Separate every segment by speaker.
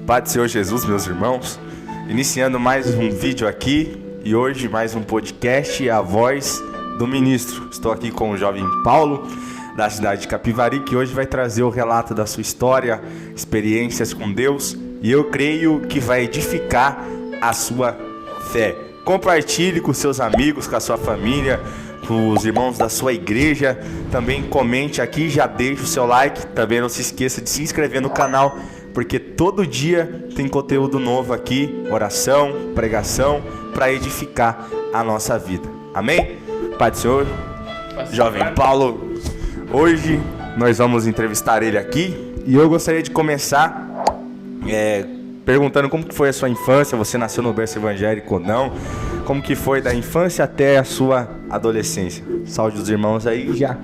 Speaker 1: Paz do Senhor Jesus, meus irmãos. Iniciando mais um vídeo aqui e hoje mais um podcast, A Voz do Ministro. Estou aqui com o jovem Paulo, da cidade de Capivari, que hoje vai trazer o relato da sua história, experiências com Deus, e eu creio que vai edificar a sua fé. Compartilhe com seus amigos, com a sua família, com os irmãos da sua igreja. Também comente aqui, já deixe o seu like. Também não se esqueça de se inscrever no canal, porque todo dia tem conteúdo novo aqui, oração, pregação, para edificar a nossa vida. Amém? Pai do Senhor, jovem Paulo, hoje nós vamos entrevistar ele aqui e eu gostaria de começar perguntando como que foi a sua infância. Você nasceu no berço evangélico ou não? Como que foi da infância até a sua adolescência? Saúde dos irmãos aí já.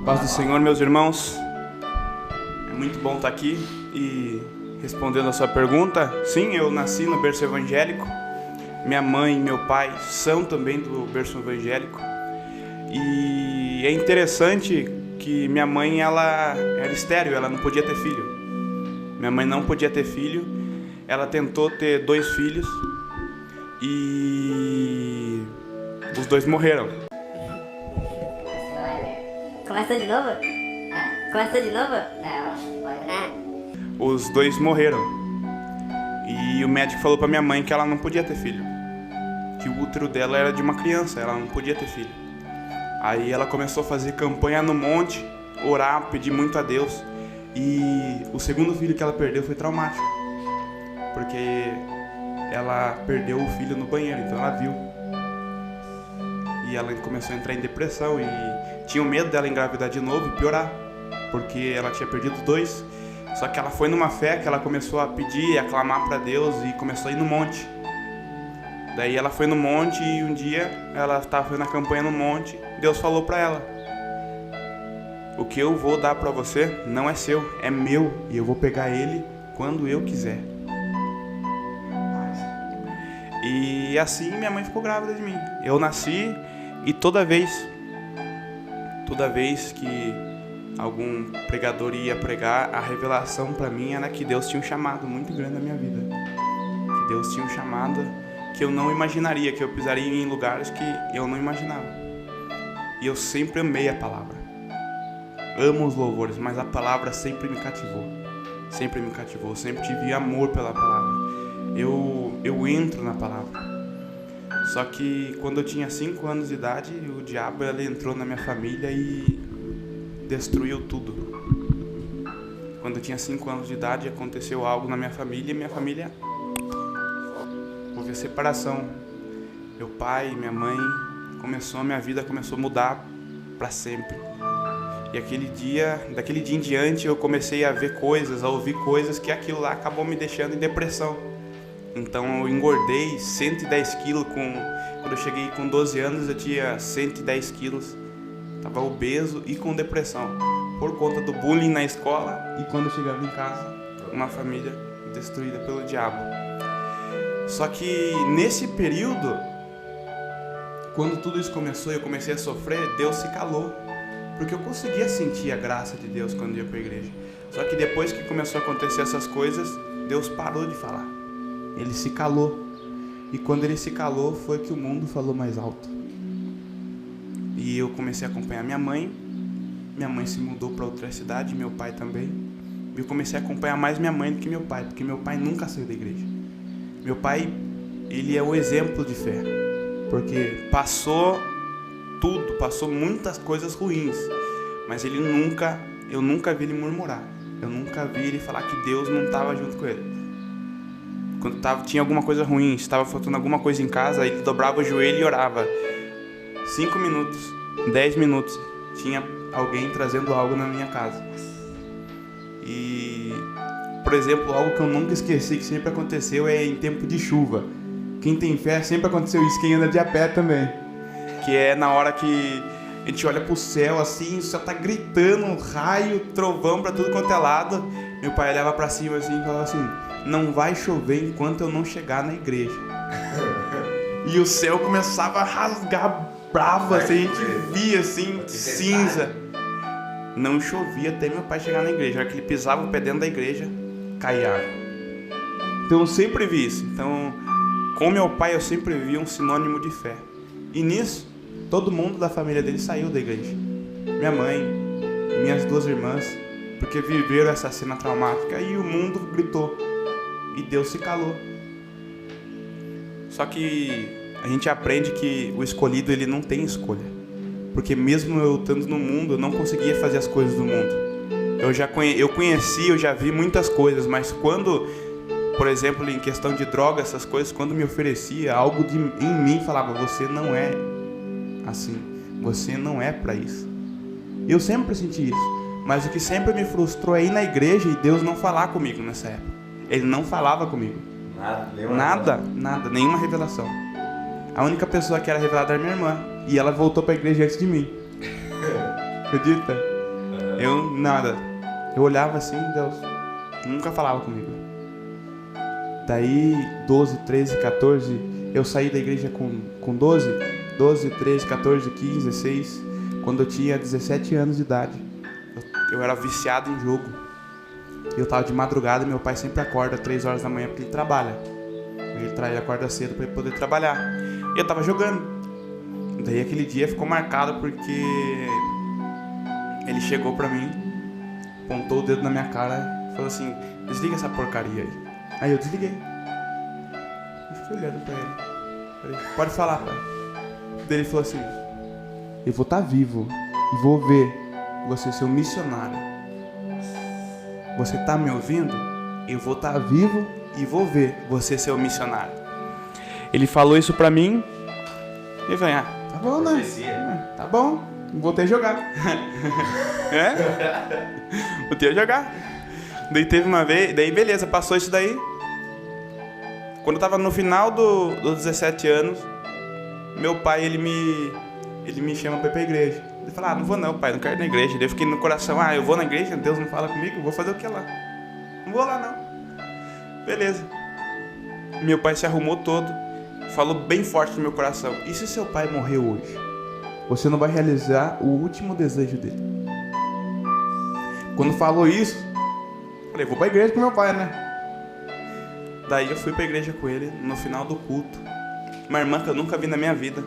Speaker 2: Paz do Senhor, meus irmãos. É muito bom estar aqui e respondendo a sua pergunta. Sim, eu nasci no berço evangélico. Minha mãe e meu pai são também do berço evangélico. E é interessante que minha mãe, ela era estéril, ela não podia ter filho. Minha mãe não podia ter filho. Ela tentou ter 2 filhos e os 2 morreram.
Speaker 3: Começa de novo? Começa de novo?
Speaker 2: Os 2 morreram. E o médico falou pra minha mãe que ela não podia ter filho, que o útero dela era de uma criança, ela não podia ter filho. Aí ela começou a fazer campanha no monte, orar, pedir muito a Deus. E o segundo filho que ela perdeu foi traumático, porque ela perdeu o filho no banheiro, então ela viu. E ela começou a entrar em depressão e tinha medo dela engravidar de novo e piorar, porque ela tinha perdido 2. Só que ela foi numa fé que ela começou a pedir, a clamar para Deus e começou a ir no monte. Daí ela foi no monte e um dia ela estava fazendo a campanha no monte. Deus falou para ela: o que eu vou dar para você não é seu, é meu, e eu vou pegar ele quando eu quiser. E assim minha mãe ficou grávida de mim. Eu nasci e toda vez que algum pregador ia pregar, a revelação para mim era que Deus tinha um chamado muito grande na minha vida. Que Deus tinha um chamado que eu não imaginaria, que eu pisaria em lugares que eu não imaginava. E eu sempre amei a palavra. Amo os louvores, mas a palavra sempre me cativou. Sempre me cativou, sempre tive amor pela palavra. Eu entro na palavra. Só que quando eu tinha 5 anos de idade, o diabo ele entrou na minha família e destruiu tudo. Quando eu tinha 5 anos de idade, aconteceu algo na minha família e minha família houve a separação. Meu pai e minha mãe minha vida começou a mudar para sempre. E daquele dia em diante, eu comecei a ver coisas, a ouvir coisas que aquilo lá acabou me deixando em depressão. Então eu engordei 110 quilos. Quando eu cheguei com 12 anos, eu tinha 110 quilos. Estava obeso e com depressão, por conta do bullying na escola. E quando eu chegava em casa, uma família destruída pelo diabo. Só que nesse período, quando tudo isso começou e eu comecei a sofrer, Deus se calou. Porque eu conseguia sentir a graça de Deus quando ia para a igreja. Só que depois que começou a acontecer essas coisas, Deus parou de falar. Ele se calou. E quando ele se calou, foi que o mundo falou mais alto. E eu comecei a acompanhar minha mãe. Minha mãe se mudou para outra cidade, meu pai também. E eu comecei a acompanhar mais minha mãe do que meu pai, porque meu pai nunca saiu da igreja. Meu pai, ele é o exemplo de fé. Porque passou muitas coisas ruins, mas eu nunca vi ele murmurar, eu nunca vi ele falar que Deus não estava junto com ele. Quando tinha alguma coisa ruim, estava faltando alguma coisa em casa, ele dobrava o joelho e orava. 5 minutos, 10 minutos, tinha alguém trazendo algo na minha casa. E, por exemplo, algo que eu nunca esqueci, que sempre aconteceu, é em tempo de chuva. Quem tem fé, sempre aconteceu isso, quem anda de a pé também. Que é na hora que a gente olha pro céu assim, o céu tá gritando, raio, trovão pra tudo quanto é lado. Meu pai olhava pra cima assim e falava assim: não vai chover enquanto eu não chegar na igreja. E o céu começava a rasgar bravo, assim, a gente via assim, cinza. Não chovia até meu pai chegar na igreja. Na hora que ele pisava o pé dentro da igreja, caía água. Então eu sempre vi isso. Então, com meu pai eu sempre vi um sinônimo de fé. E nisso, todo mundo da família dele saiu da igreja. Minha mãe, minhas 2 irmãs, porque viveram essa cena traumática e o mundo gritou. E Deus se calou. Só que a gente aprende que o escolhido ele não tem escolha. Porque mesmo eu estando no mundo, eu não conseguia fazer as coisas do mundo. Eu conheci, eu já vi muitas coisas, mas quando, por exemplo, em questão de droga, essas coisas, quando me oferecia, algo em mim falava, você não é assim, você não é para isso. Eu sempre senti isso, mas o que sempre me frustrou é ir na igreja e Deus não falar comigo nessa época. Ele não falava comigo. Nada, nenhuma revelação. A única pessoa que era revelada era minha irmã, e ela voltou para a igreja antes de mim. Acredita? Eu olhava assim, Deus nunca falava comigo. Daí 12, 13, 14, eu saí da igreja com 12, 13, 14, 15, 16, quando eu tinha 17 anos de idade. Eu era viciado em jogo. Eu tava de madrugada e meu pai sempre acorda 3 horas da manhã porque ele trabalha. Ele acorda cedo para ele poder trabalhar. E eu tava jogando. Daí aquele dia ficou marcado porque ele chegou pra mim, apontou o dedo na minha cara e falou assim, desliga essa porcaria aí. Aí eu desliguei. Eu fiquei olhando pra ele. Falei, pode falar, pai. Daí ele falou assim, eu vou estar vivo e vou ver você ser um missionário. Você tá me ouvindo? Eu vou estar vivo e vou ver você ser um missionário. Ele falou isso pra mim e eu falei, tá bom, né? Tá bom, voltei a jogar. Voltei a jogar. Daí teve uma vez, daí beleza, passou isso daí. Quando eu tava no final dos 17 anos, meu pai, ele me chama pra ir pra igreja. Ele fala, não vou não, pai, não quero ir na igreja. Daí eu fiquei no coração, eu vou na igreja, Deus não fala comigo, vou fazer o que lá? Não vou lá não. Beleza. Meu pai se arrumou todo, falou bem forte no meu coração, e se seu pai morrer hoje? Você não vai realizar o último desejo dele. Quando falou isso, falei, vou pra igreja com meu pai, né? Daí eu fui pra igreja com ele, no final do culto. Uma irmã que eu nunca vi na minha vida,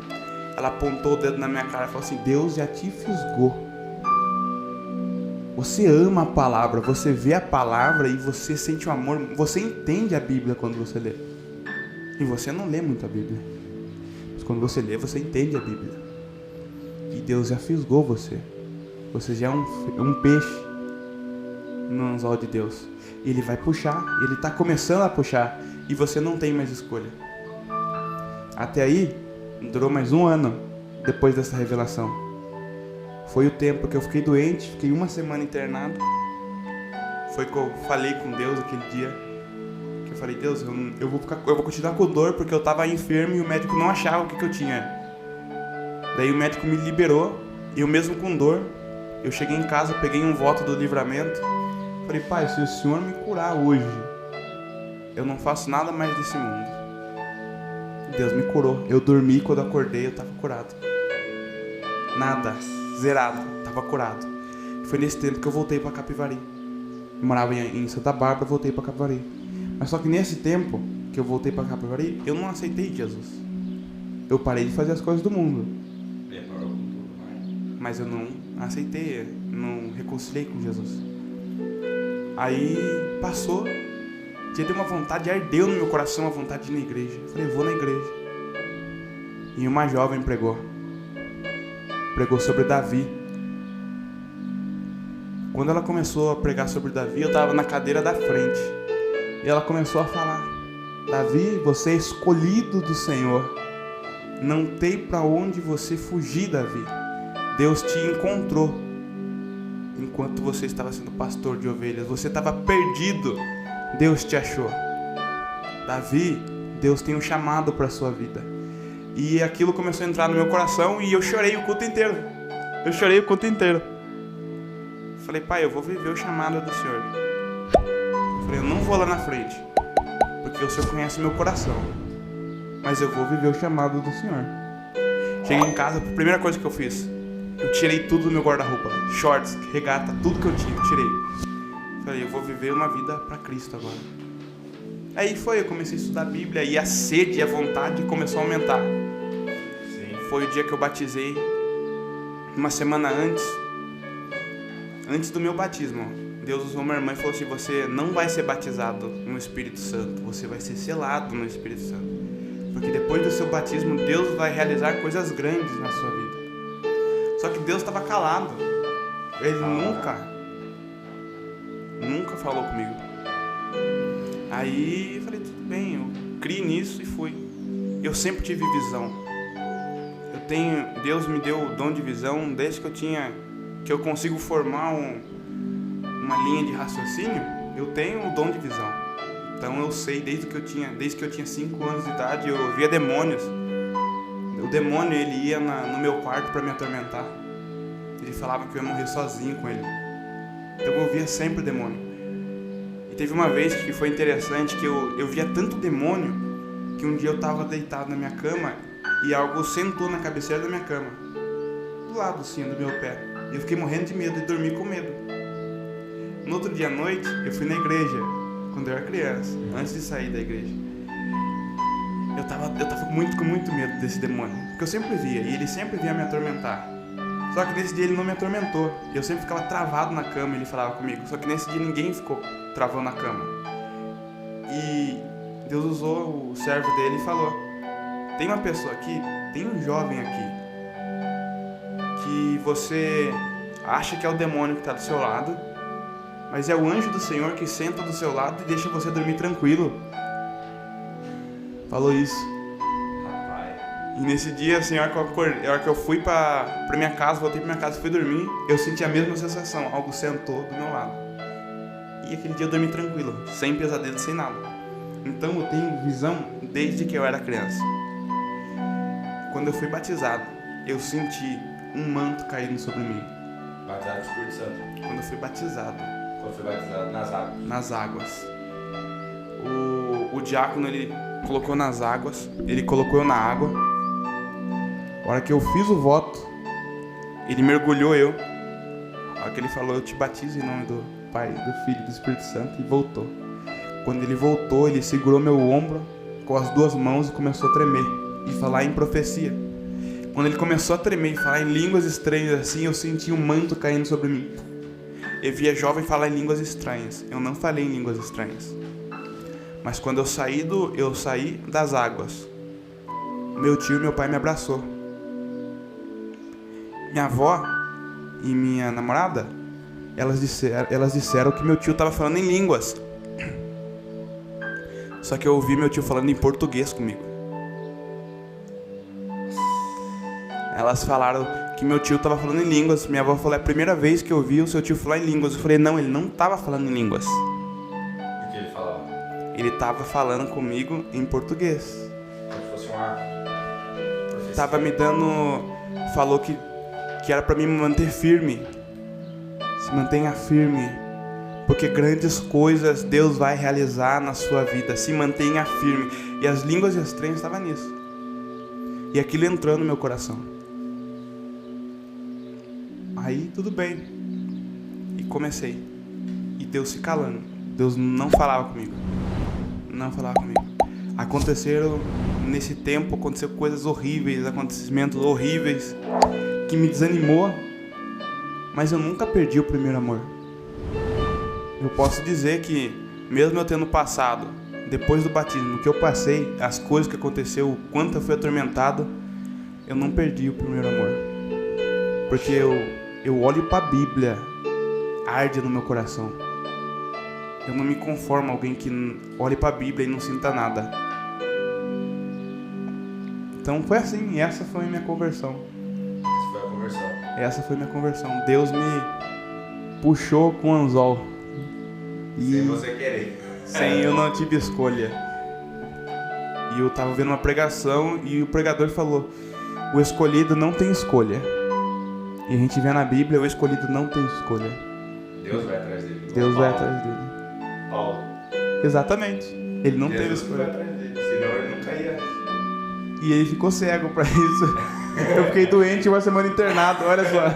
Speaker 2: ela apontou o dedo na minha cara e falou assim, Deus já te fisgou. Você ama a palavra, você vê a palavra e você sente o amor, você entende a Bíblia quando você lê. E você não lê muito a Bíblia. Mas quando você lê, você entende a Bíblia. E Deus já fisgou você. Você já é um peixe no anzol de Deus. Ele vai puxar, ele está começando a puxar. E você não tem mais escolha. Até aí, durou mais 1 ano depois dessa revelação. Foi o tempo que eu fiquei doente, fiquei 1 semana internado. Foi que eu falei com Deus aquele dia. Que eu falei, Deus, eu vou continuar com dor porque eu estava enfermo e o médico não achava o que eu tinha. Daí o médico me liberou, e eu mesmo com dor, eu cheguei em casa, peguei um voto do livramento. Falei, pai, se o Senhor me curar hoje, eu não faço nada mais desse mundo. Deus me curou. Eu dormi, quando acordei eu estava curado. Nada, zerado, estava curado. Foi nesse tempo que eu voltei para Capivari. Eu morava em Santa Bárbara, voltei para Capivari. Mas só que nesse tempo que eu voltei para Capivari, eu não aceitei Jesus. Eu parei de fazer as coisas do mundo. Mas eu não aceitei, não reconciliei com Jesus. Aí passou, tinha uma vontade, ardeu no meu coração a vontade de ir na igreja. Eu falei, eu vou na igreja. E uma jovem pregou sobre Davi. Quando ela começou a pregar sobre Davi, eu estava na cadeira da frente. E ela começou a falar, Davi, você é escolhido do Senhor. Não tem para onde você fugir, Davi. Deus te encontrou enquanto você estava sendo pastor de ovelhas. Você estava perdido, Deus te achou. Davi, Deus tem um chamado para a sua vida. E aquilo começou a entrar no meu coração e eu chorei o culto inteiro. Falei, pai, eu vou viver o chamado do Senhor. Falei, eu não vou lá na frente, porque o Senhor conhece meu coração. Mas eu vou viver o chamado do Senhor. Cheguei em casa, a primeira coisa que eu fiz, eu tirei tudo do meu guarda-roupa, shorts, regata, tudo que eu tinha, eu tirei. Falei, eu vou viver uma vida para Cristo agora. Aí eu comecei a estudar a Bíblia e a sede e a vontade começou a aumentar.
Speaker 1: Sim.
Speaker 2: Foi o dia que eu batizei, uma semana antes do meu batismo. Deus usou minha irmã e falou assim: você não vai ser batizado no Espírito Santo, você vai ser selado no Espírito Santo. Porque depois do seu batismo, Deus vai realizar coisas grandes na sua vida. Só que Deus estava calado. Ele nunca falou comigo. Aí eu falei, tudo bem, eu criei nisso e fui. Eu sempre tive visão. Deus me deu o dom de visão desde que eu consigo formar uma linha de raciocínio. Eu tenho o dom de visão. Então eu sei desde que eu tinha 5 anos de idade, eu via demônios. O demônio, ele ia no meu quarto para me atormentar. Ele falava que eu ia morrer sozinho com ele. Então eu via sempre o demônio. E teve uma vez que foi interessante, que eu via tanto demônio, que um dia eu estava deitado na minha cama e algo sentou na cabeceira da minha cama, do lado assim do meu pé. E eu fiquei morrendo de medo e dormi com medo. No outro dia à noite, eu fui na igreja, quando eu era criança, antes de sair da igreja. Eu tava com muito medo desse demônio, porque eu sempre via, e ele sempre vinha me atormentar. Só que nesse dia ele não me atormentou, eu sempre ficava travado na cama, ele falava comigo. Só que nesse dia ninguém ficou travado na cama. E Deus usou o servo dele e falou: tem uma pessoa aqui, tem um jovem aqui, que você acha que é o demônio que está do seu lado, mas é o anjo do Senhor que senta do seu lado e deixa você dormir tranquilo. Falou isso. E nesse dia, assim, a hora que eu fui pra minha casa, voltei pra minha casa e fui dormir, eu senti a mesma sensação, algo sentou do meu lado. E aquele dia eu dormi tranquilo, sem pesadelo, sem nada. Então eu tenho visão desde que eu era criança. Quando eu fui batizado, eu senti um manto caindo sobre mim.
Speaker 1: Batizado no Espírito Santo.
Speaker 2: Quando eu fui batizado.
Speaker 1: Quando foi batizado nas águas.
Speaker 2: Nas águas. O diácono, ele colocou nas águas, ele colocou eu na água. A hora que eu fiz o voto, ele mergulhou eu. A hora que ele falou: eu te batizo em nome do Pai, do Filho e do Espírito Santo, e voltou. Quando ele voltou, ele segurou meu ombro com as 2 mãos e começou a tremer e falar em profecia. Quando ele começou a tremer e falar em línguas estranhas assim, eu senti um manto caindo sobre mim. Eu via jovem falar em línguas estranhas. Eu não falei em línguas estranhas. Mas quando eu saí das águas, meu tio e meu pai me abraçou. Minha avó e minha namorada, elas disseram que meu tio estava falando em línguas. Só que eu ouvi meu tio falando em português comigo. Elas falaram que meu tio estava falando em línguas. Minha avó falou: é a primeira vez que eu ouvi o seu tio falar em línguas. Eu falei: não, ele não estava falando em línguas.
Speaker 1: O que ele falava?
Speaker 2: Ele estava falando comigo em português.
Speaker 1: Como se fosse uma profecia.
Speaker 2: Tava me dando... Falou que era para mim me manter firme. Se mantenha firme, porque grandes coisas Deus vai realizar na sua vida. Se mantenha firme. E as línguas estranhas estavam nisso. E aquilo entrou no meu coração. Aí tudo bem. E comecei. E Deus se calando. Deus não falava comigo. Não falava comigo. Nesse tempo aconteceu coisas horríveis, acontecimentos horríveis, que me desanimou. Mas eu nunca perdi o primeiro amor. Eu posso dizer que, mesmo eu tendo passado, depois do batismo, o que eu passei, as coisas que aconteceu, o quanto eu fui atormentado, eu não perdi o primeiro amor. Porque eu olho para a Bíblia, arde no meu coração. Eu não me conformo a alguém que olhe para a Bíblia e não sinta nada. Então foi assim, e essa foi a minha conversão.
Speaker 1: Essa foi a conversão.
Speaker 2: Essa foi a minha conversão. Deus me puxou com o anzol.
Speaker 1: Sem você querer.
Speaker 2: Sem eu não tive escolha. E eu estava vendo uma pregação e o pregador falou: o escolhido não tem escolha. E a gente vê na Bíblia: o escolhido não tem escolha.
Speaker 1: Deus vai atrás dele.
Speaker 2: Deus vai atrás dele.
Speaker 1: Paulo.
Speaker 2: Exatamente. Ele não teve
Speaker 1: Jesus
Speaker 2: escolha.
Speaker 1: vai atrás dele, senão ele nunca ia.
Speaker 2: E ele ficou cego pra isso. Eu fiquei doente uma semana internado, olha só.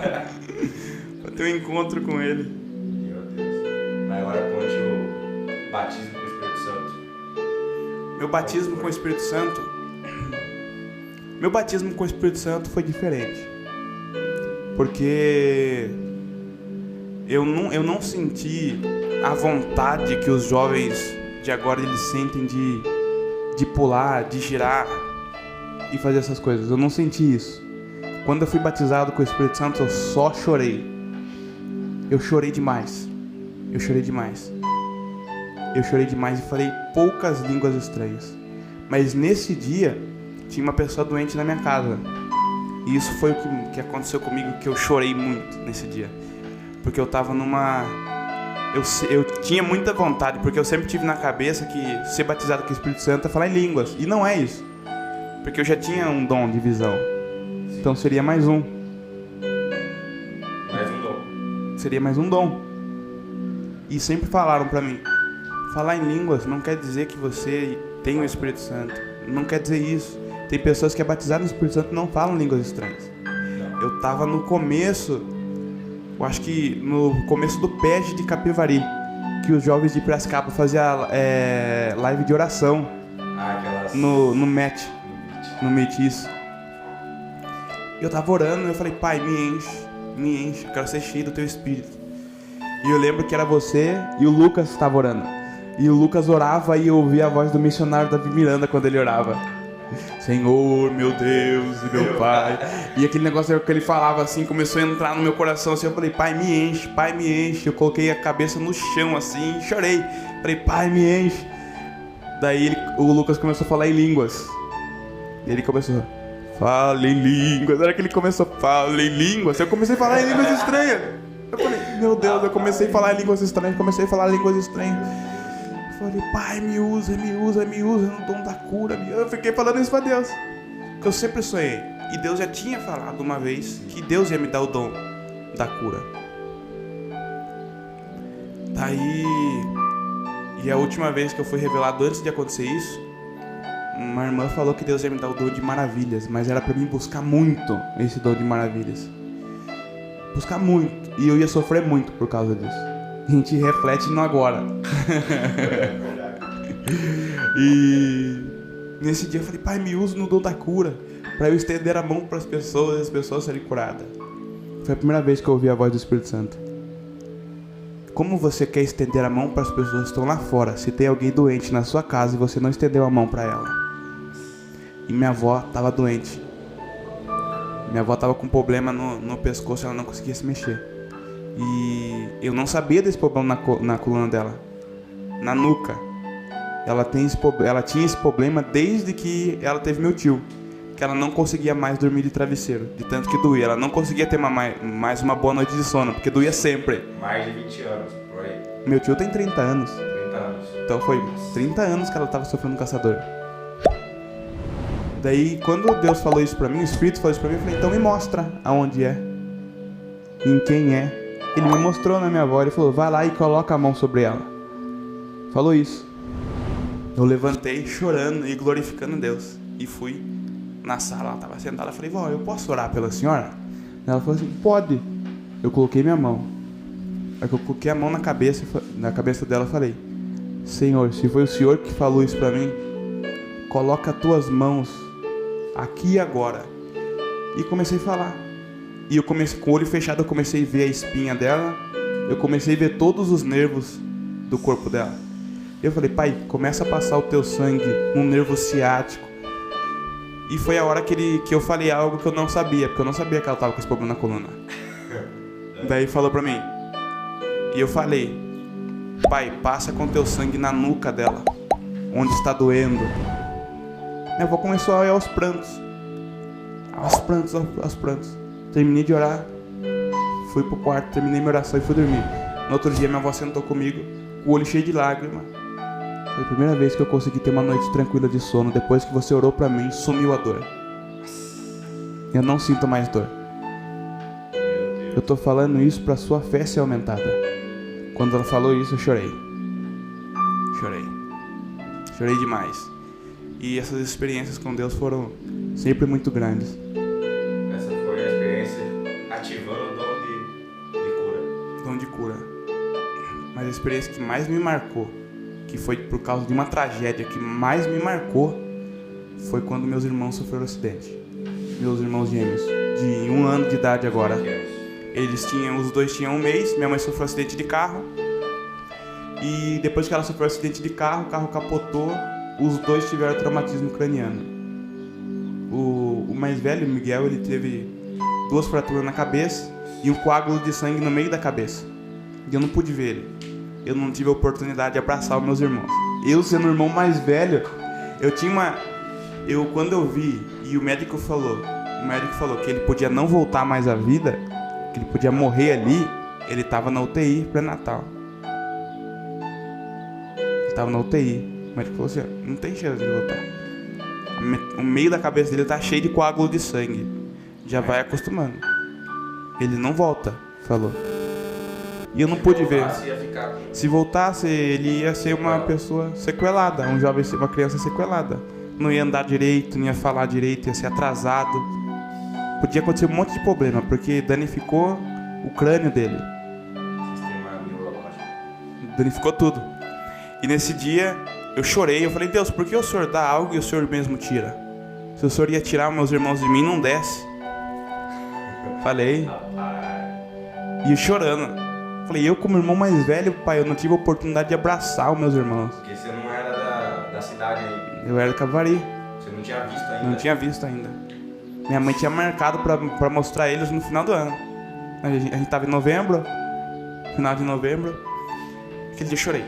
Speaker 2: Pra ter um encontro com ele.
Speaker 1: Meu Deus. Mas agora conte o batismo com o Espírito Santo.
Speaker 2: Meu batismo com o Espírito Santo... Meu batismo com o Espírito Santo foi diferente. Porque eu não senti a vontade que os jovens de agora eles sentem de pular, de girar e fazer essas coisas. Eu não senti isso. Quando eu fui batizado com o Espírito Santo, eu só chorei. Eu chorei demais. Eu chorei demais e falei poucas línguas estranhas. Mas nesse dia, tinha uma pessoa doente na minha casa. E isso foi o que aconteceu comigo, que eu chorei muito nesse dia. Porque eu tava numa... Eu tinha muita vontade, porque eu sempre tive na cabeça que ser batizado com o Espírito Santo é falar em línguas. E não é isso. Porque eu já tinha um dom de visão. Então seria mais um.
Speaker 1: Mais um dom.
Speaker 2: Seria mais um dom. E sempre falaram pra mim, falar em línguas não quer dizer que você tem o Espírito Santo. Não quer dizer isso. Tem pessoas que é batizado no Espírito Santo e não falam línguas estranhas. Eu tava no começo, eu acho que no começo do PED de Capivari, que os jovens de Piracicaba faziam live de oração. No Meet. No Meet, isso. Eu tava orando e eu falei, pai, me enche, eu quero ser cheio do teu Espírito. E eu lembro que era você e o Lucas que estavam orando. E o Lucas orava e eu ouvia a voz do missionário Davi Miranda quando ele orava. Senhor, meu Deus e meu Pai. E aquele negócio que ele falava assim, começou a entrar no meu coração assim. Eu falei, pai, me enche. Eu coloquei a cabeça no chão assim e chorei. Falei, pai, me enche. Daí o Lucas começou a falar em línguas. E ele começou, fala em línguas. Era que ele começou, fala em línguas. Eu comecei a falar em línguas estranhas. Eu falei, meu Deus, eu comecei a falar em línguas estranhas. Eu falei, pai, me usa no dom da cura. Eu fiquei falando isso pra Deus, que eu sempre sonhei. E Deus já tinha falado uma vez que Deus ia me dar o dom da cura. Daí, e a última vez que eu fui revelado antes de acontecer isso, uma irmã falou que Deus ia me dar o dom de maravilhas, mas era pra mim buscar muito esse dom de maravilhas. Buscar muito. E eu ia sofrer muito por causa disso. A gente reflete no agora. E nesse dia eu falei, pai, me usa no dom da cura, para eu estender a mão para as pessoas e as pessoas serem curadas. Foi a primeira vez que eu ouvi a voz do Espírito Santo. Como você quer estender a mão para as pessoas que estão lá fora, se tem alguém doente na sua casa e você não estendeu a mão para ela? E minha avó estava doente. Minha avó estava com um problema no pescoço, ela não conseguia se mexer. E eu não sabia desse problema na coluna dela, na nuca. Ela tinha esse problema desde que ela teve meu tio, que ela não conseguia mais dormir de travesseiro, de tanto que doía. Ela não conseguia ter mais uma boa noite de sono, porque doía sempre.
Speaker 1: Mais de 20 anos, por aí.
Speaker 2: Meu tio tem 30 anos.
Speaker 1: 30 anos.
Speaker 2: Então foi 30 anos que ela estava sofrendo com essa dor. Daí, quando Deus falou isso pra mim, o Espírito falou isso pra mim, eu falei, então me mostra aonde é, em quem é. Ele me mostrou na minha avó, ele falou, vai lá e coloca a mão sobre ela. Falou isso. Eu levantei chorando e glorificando Deus. E fui na sala, ela estava sentada, eu falei, vó, eu posso orar pela senhora? Ela falou assim, pode. Eu coloquei minha mão. Aí eu coloquei a mão na cabeça dela e falei, Senhor, se foi o Senhor que falou isso pra mim, coloca as tuas mãos aqui e agora. E comecei a falar. E eu comecei, com o olho fechado, eu comecei a ver a espinha dela. Eu comecei a ver todos os nervos do corpo dela. Eu falei, pai, começa a passar o teu sangue no nervo ciático. E foi a hora que eu falei algo que eu não sabia, porque eu não sabia que ela estava com esse problema na coluna. Daí falou pra mim. E eu falei, pai, passa com teu sangue na nuca dela, onde está doendo. Minha avó começou a ir aos prantos. Aos prantos. Terminei de orar, fui pro quarto, terminei minha oração e fui dormir. No outro dia minha avó sentou comigo, com o olho cheio de lágrimas. Foi a primeira vez que eu consegui ter uma noite tranquila de sono. Depois que você orou pra mim, sumiu a dor. Eu não sinto mais dor. Eu tô falando isso pra sua fé ser aumentada. Quando ela falou isso, eu chorei. Chorei demais. E essas experiências com Deus foram sempre muito grandes.
Speaker 1: Ativando o dom de cura.
Speaker 2: Mas a experiência que mais me marcou que foi por causa de uma tragédia que mais me marcou, foi quando meus irmãos sofreram um acidente. Meus irmãos gêmeos, de 1 ano de idade agora. Os dois tinham 1 mês, minha mãe sofreu um acidente de carro. E depois que ela sofreu um acidente de carro, o carro capotou, os dois tiveram traumatismo craniano. O mais velho, o Miguel, ele teve 2 fraturas na cabeça e um coágulo de sangue no meio da cabeça. E eu não pude ver ele. Eu não tive a oportunidade de abraçar os meus irmãos. Eu, sendo o irmão mais velho, quando eu vi, e o médico falou que ele podia não voltar mais à vida, que ele podia morrer ali, ele estava na UTI pré-natal. Ele estava na UTI. O médico falou assim, não tem chance de voltar. O meio da cabeça dele tá cheio de coágulo de sangue. Já vai acostumando. Ele não volta, falou. E eu não pude ver. Se voltasse, ele ia ser uma pessoa sequelada, uma criança sequelada. Não ia andar direito, não ia falar direito, ia ser atrasado. Podia acontecer um monte de problema, porque danificou o crânio dele.
Speaker 1: Sistema neurológico.
Speaker 2: Danificou tudo. E nesse dia, eu chorei. Eu falei, Deus, por que o Senhor dá algo e o Senhor mesmo tira? Se o Senhor ia tirar meus irmãos de mim, não desce. Falei. E eu chorando. Falei, eu como irmão mais velho, pai, eu não tive a oportunidade de abraçar os meus irmãos.
Speaker 1: Porque você não era da cidade ainda.
Speaker 2: Eu era de Capivari.
Speaker 1: Você não tinha visto ainda?
Speaker 2: Não tinha visto ainda. Minha mãe tinha marcado pra mostrar eles no final do ano. A gente tava em novembro, final de novembro. Aquele dia eu chorei.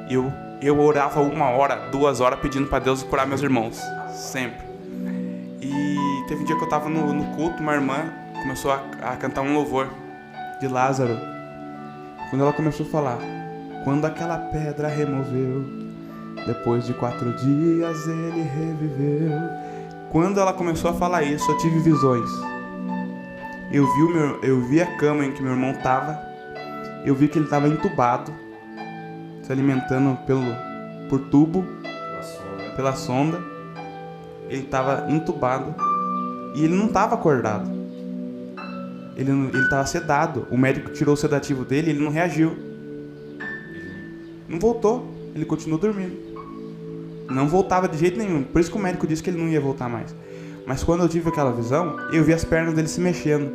Speaker 2: E eu orava 1 hora, 2 horas pedindo pra Deus curar meus irmãos. Sempre. E teve um dia que eu tava no culto, uma irmã começou a cantar um louvor de Lázaro. Quando ela começou a falar, quando aquela pedra removeu, depois de 4 dias ele reviveu. Quando ela começou a falar isso, eu tive visões. Eu vi a cama em que meu irmão tava. Eu vi que ele estava entubado, se alimentando por tubo, pela sonda. Ele estava entubado e ele não estava acordado. Ele estava sedado. O médico tirou o sedativo dele e ele não reagiu. Não voltou. Ele continuou dormindo. Não voltava de jeito nenhum. Por isso que o médico disse que ele não ia voltar mais. Mas quando eu tive aquela visão, eu vi as pernas dele se mexendo.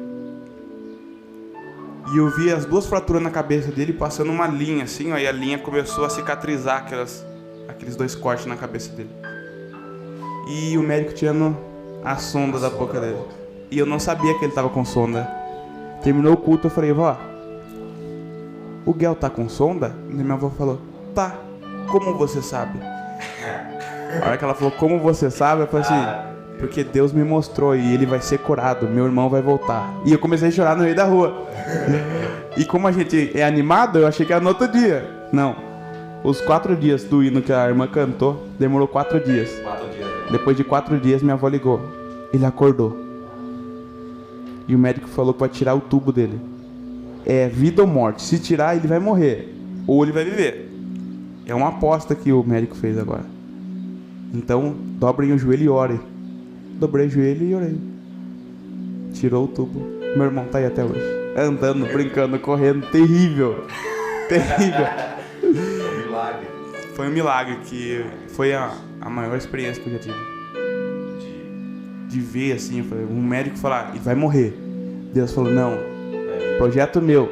Speaker 2: E eu vi as 2 fraturas na cabeça dele passando uma linha assim, ó, e a linha começou a cicatrizar aqueles 2 cortes na cabeça dele. E o médico tirando a sonda da boca dele. E eu não sabia que ele estava com sonda. Terminou o culto, eu falei, vó, o Guel tá com sonda? E minha avó falou, tá, como você sabe? A hora que ela falou, como você sabe, eu falei assim, porque Deus me mostrou e ele vai ser curado, meu irmão vai voltar. E eu comecei a chorar no meio da rua. E como a gente é animado, eu achei que era no outro dia. Não, os 4 dias do hino que a irmã cantou, demorou 4 dias.
Speaker 1: 4 dias.
Speaker 2: Depois de 4 dias, minha avó ligou. Ele acordou. E o médico falou que vai tirar o tubo dele. É vida ou morte. Se tirar, ele vai morrer. Ou ele vai viver. É uma aposta que o médico fez agora. Então, dobrem o joelho e orem. Dobrei o joelho e orei. Tirou o tubo. Meu irmão tá aí até hoje. Andando, brincando, correndo. Terrível. Terrível.
Speaker 1: Milagre.
Speaker 2: Foi um milagre que foi a maior experiência que eu já tive. De ver assim, um médico falar, e vai morrer. Deus falou, não, projeto meu,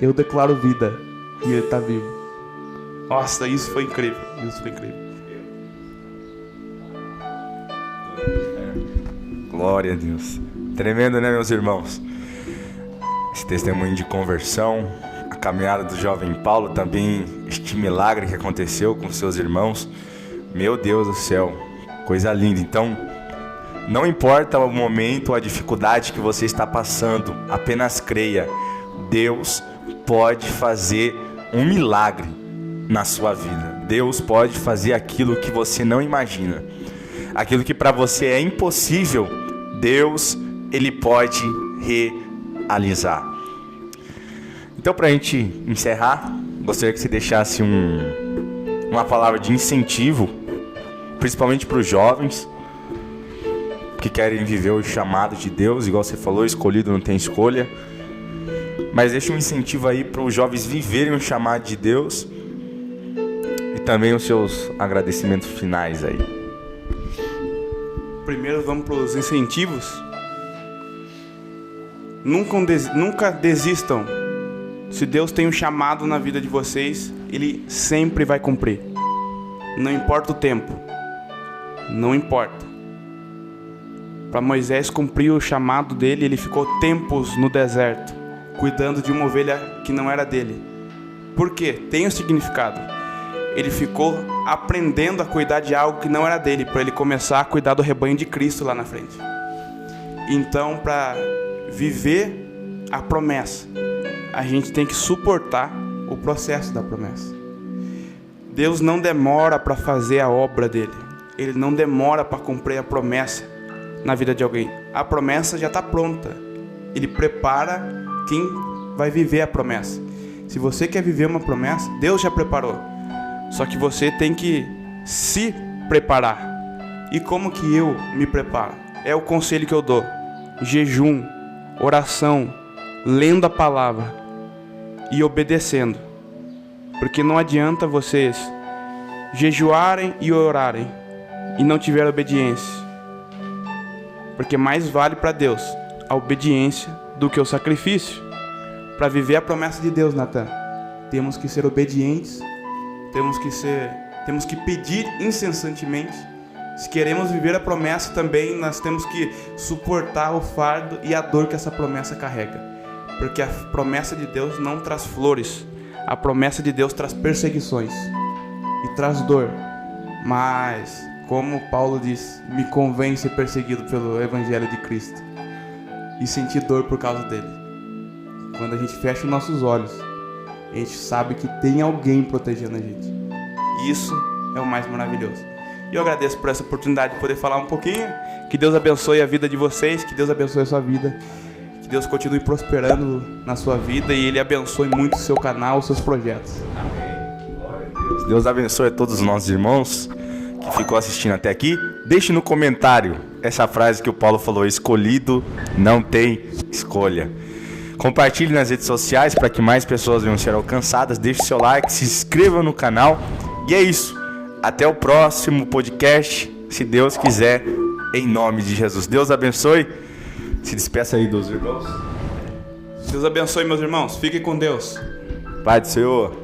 Speaker 2: eu declaro vida. E ele tá vivo. Nossa, isso foi incrível.
Speaker 1: Glória a Deus. Tremendo, né, meus irmãos? Esse testemunho de conversão, a caminhada do jovem Paulo, também este milagre que aconteceu com seus irmãos. Meu Deus do céu, coisa linda. Então, não importa o momento ou a dificuldade que você está passando, apenas creia. Deus pode fazer um milagre na sua vida. Deus pode fazer aquilo que você não imagina. Aquilo que para você é impossível, Deus, Ele pode realizar. Então, para a gente encerrar, gostaria que você deixasse uma palavra de incentivo, principalmente para os jovens que querem viver o chamado de Deus, igual você falou, escolhido não tem escolha. Mas deixa um incentivo aí para os jovens viverem o chamado de Deus também os seus agradecimentos finais aí.
Speaker 2: Primeiro vamos para os incentivos. Nunca desistam. Se Deus tem um chamado na vida de vocês, Ele sempre vai cumprir. Não importa o tempo. Não importa. Para Moisés cumprir o chamado dele, ele ficou tempos no deserto, cuidando de uma ovelha que não era dele. Por quê? Tem um significado. Ele ficou aprendendo a cuidar de algo que não era dele, para ele começar a cuidar do rebanho de Cristo lá na frente. Então, para viver a promessa, a gente tem que suportar o processo da promessa. Deus não demora para fazer a obra dele. Ele não demora para cumprir a promessa na vida de alguém. A promessa já está pronta. Ele prepara quem vai viver a promessa. Se você quer viver uma promessa, Deus já preparou. Só que você tem que se preparar. E como que eu me preparo? É o conselho que eu dou. Jejum, oração, lendo a palavra e obedecendo. Porque não adianta vocês jejuarem e orarem e não tiver obediência. Porque mais vale para Deus a obediência do que o sacrifício. Para viver a promessa de Deus, Natan, temos que ser obedientes, temos que pedir incessantemente. Se queremos viver a promessa também, nós temos que suportar o fardo e a dor que essa promessa carrega. Porque a promessa de Deus não traz flores, a promessa de Deus traz perseguições e traz dor. Mas, como Paulo diz, me convém ser perseguido pelo Evangelho de Cristo e sentir dor por causa dele. Quando a gente fecha os nossos olhos, a gente sabe que tem alguém protegendo a gente. E isso é o mais maravilhoso. E eu agradeço por essa oportunidade de poder falar um pouquinho. Que Deus abençoe a vida de vocês, que Deus abençoe a sua vida, que Deus continue prosperando na sua vida e Ele abençoe muito o seu canal, os seus projetos.
Speaker 1: Amém. Glória a Deus. Deus abençoe a todos os nossos irmãos que ficou assistindo até aqui. Deixe no comentário essa frase que o Paulo falou: escolhido não tem escolha. Compartilhe nas redes sociais para que mais pessoas venham ser alcançadas. Deixe seu like, se inscreva no canal. E é isso. Até o próximo podcast, se Deus quiser, em nome de Jesus. Deus abençoe. Se despeça aí dos irmãos.
Speaker 2: Deus abençoe, meus irmãos. Fiquem com Deus.
Speaker 1: Pai do Senhor.